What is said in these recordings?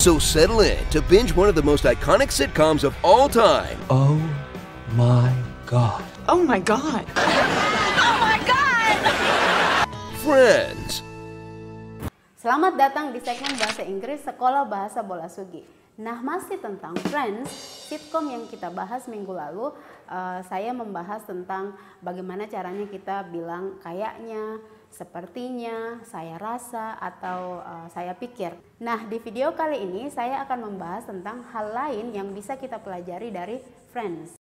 So settle in to binge one of the most iconic sitcoms of all time. Oh my God. Oh my God. Oh my God! Friends. Selamat datang di segmen Bahasa Inggris Sekolah Bahasa Bola Sugi. Nah, masih tentang Friends, sitkom yang kita bahas minggu lalu, saya membahas tentang bagaimana caranya kita bilang kayaknya, sepertinya, saya rasa, atau saya pikir. Nah, di video kali ini saya akan membahas tentang hal lain yang bisa kita pelajari dari Friends.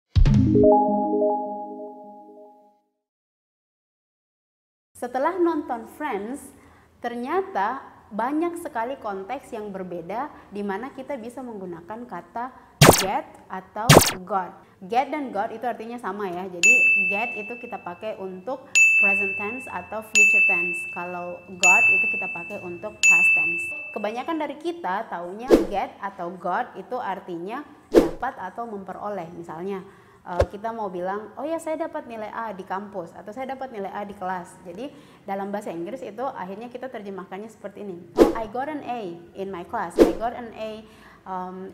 Setelah nonton Friends, ternyata banyak sekali konteks yang berbeda di mana kita bisa menggunakan kata get atau got. Get dan got itu artinya sama ya. Jadi get itu kita pakai untuk present tense atau future tense. Kalau got itu kita pakai untuk past tense. Kebanyakan dari kita taunya get atau got itu artinya dapat atau memperoleh. Misalnya kita mau bilang, oh ya saya dapat nilai A di kampus atau saya dapat nilai A di kelas. Jadi dalam bahasa Inggris itu akhirnya kita terjemahkannya seperti ini. Oh, I got an A in my class. I got an A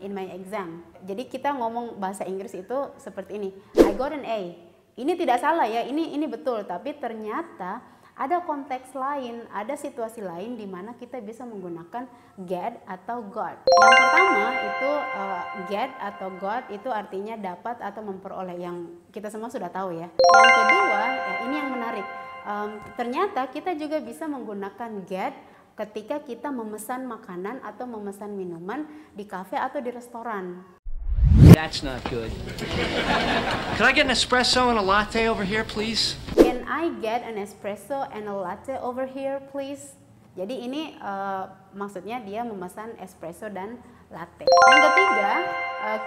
in my exam. Jadi kita ngomong bahasa Inggris itu seperti ini. I got an A. Ini tidak salah ya, ini betul. Tapi ternyata ada konteks lain, ada situasi lain di mana kita bisa menggunakan get atau got. Yang pertama itu get atau got itu artinya dapat atau memperoleh, yang kita semua sudah tahu ya. Yang kedua, ya ini yang menarik. Ternyata kita juga bisa menggunakan get ketika kita memesan makanan atau memesan minuman di kafe atau di restoran. That's not good. Could I get an espresso and a latte over here, please? Can I get an espresso and a latte over here, please? Jadi ini maksudnya dia memesan espresso dan latte. Yang ketiga,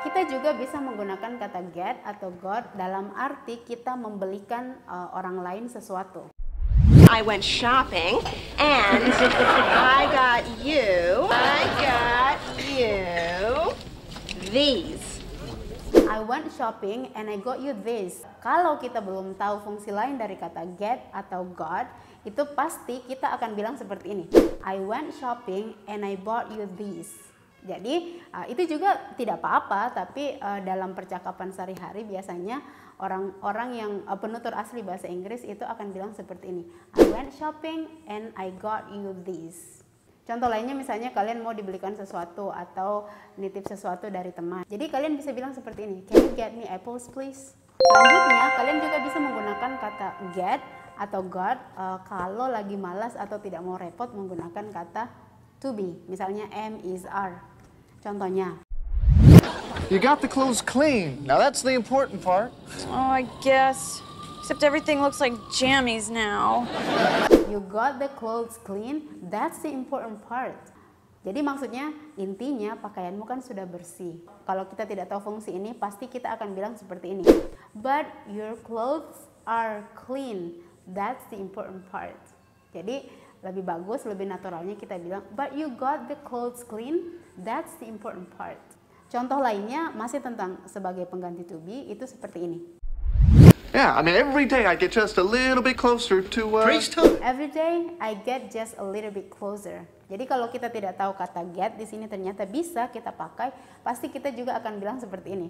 kita juga bisa menggunakan kata get atau got dalam arti kita membelikan orang lain sesuatu. I went shopping and I got you these. I went shopping and I got you this. Kalau kita belum tahu fungsi lain dari kata get atau got, itu pasti kita akan bilang seperti ini. I went shopping and I bought you this. Jadi itu juga tidak apa-apa, tapi dalam percakapan sehari-hari biasanya orang-orang yang penutur asli bahasa Inggris itu akan bilang seperti ini. I went shopping and I got you this. Contoh lainnya misalnya kalian mau dibelikan sesuatu atau nitip sesuatu dari teman. Jadi kalian bisa bilang seperti ini. Can you get me apples please? Selanjutnya kalian juga bisa menggunakan kata get atau got kalau lagi malas atau tidak mau repot menggunakan kata to be. Misalnya am, is, are. Contohnya. You got the clothes clean. Now that's the important part. Oh, I guess. Except everything looks like jammies now. You got the clothes clean, that's the important part. Jadi maksudnya intinya pakaianmu kan sudah bersih. Kalau kita tidak tahu fungsi ini pasti kita akan bilang seperti ini. But your clothes are clean, that's the important part. Jadi lebih bagus, lebih naturalnya kita bilang but you got the clothes clean, that's the important part. Contoh lainnya masih tentang sebagai pengganti to be itu seperti ini. Yeah, I mean, every day I get just a little bit closer to... Priesthood. Every day I get just a little bit closer. Jadi kalau kita tidak tahu kata get di sini ternyata bisa kita pakai, pasti kita juga akan bilang seperti ini.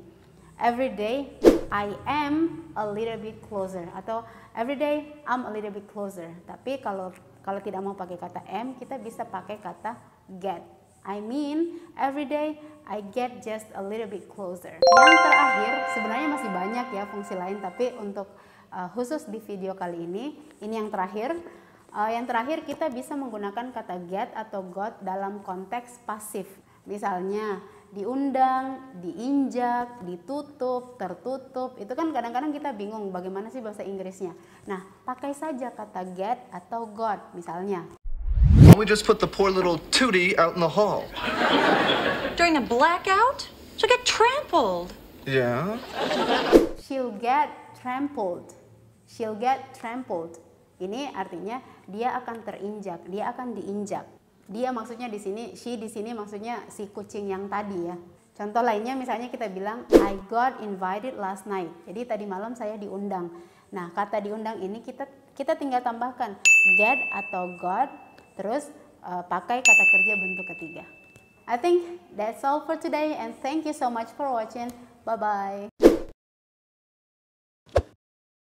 Every day I am a little bit closer atau every day I'm a little bit closer. Tapi kalau tidak mau pakai kata am, kita bisa pakai kata get. I mean, every day I get just a little bit closer. Yang terakhir, sebenarnya masih banyak ya fungsi lain, tapi untuk khusus di video kali ini yang terakhir. Yang terakhir kita bisa menggunakan kata get atau got dalam konteks pasif. Misalnya diundang, diinjak, ditutup, tertutup. Itu kan kadang-kadang kita bingung bagaimana sih bahasa Inggrisnya. Nah, pakai saja kata get atau got misalnya. We just put the poor little Tootie out in the hall. During a blackout? She'll get trampled. Yeah? She'll get trampled. She'll get trampled. Ini artinya dia akan terinjak, dia akan diinjak. Dia maksudnya di sini, she di sini maksudnya si kucing yang tadi ya. Contoh lainnya misalnya kita bilang I got invited last night. Jadi tadi malam saya diundang. Nah, kata diundang ini kita tinggal tambahkan get atau got, terus pakai kata kerja bentuk ketiga. I think that's all for today, and thank you so much for watching. Bye bye.